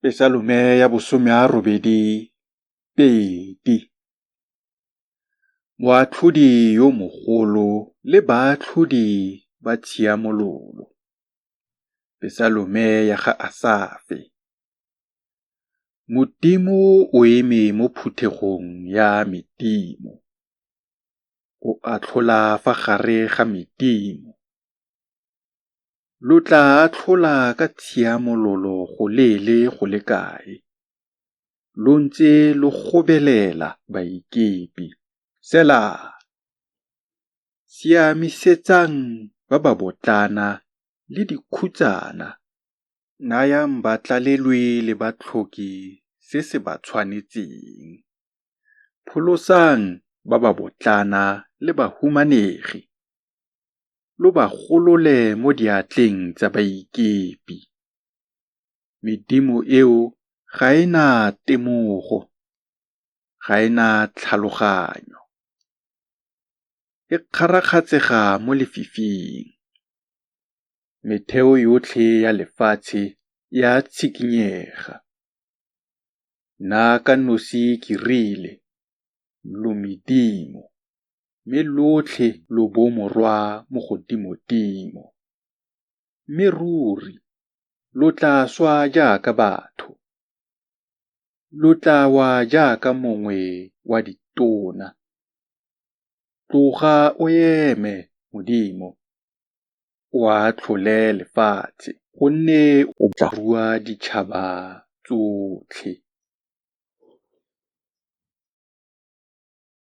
Pesalome ya 82. Moatlhodi yo mogolo le baatlhodi ba tshiamololo. Pesalome ya ga Asafe. Modimo o eme mo phuthegong ya medimo. O atlhola fa gare ga medimo. Lo tla atlhola ka tshiamololo go leele go le kae. Lo ntse lo gobelela baikepi. Sela. Siamisetsang ba ba botlana le dikhutsana. Nayang batlalelwe le batlhoki se se ba tshwanetseng. Pholosang ba ba botlana le bahumanegi. Lo ba golole mo diatleng tsa baikepi. Medimo eo ga e na temogo, ga e na tlhaloganyo. E kgarakgatsega mo lefifing. Metheo yotlhe ya lefatshe ya tshikinyega. Nna ka nosi ke rile, lo medimo, mme lotlhe lo bo morwa mo godimodimo. Mme ruri, lo tla swa jaaka batho. Lo tla wa jaaka mongwe wa ditona. Tloga o eme, Modimo, o atlhole lefatshe, gonne o tla rua ditšhaba tsotlhe.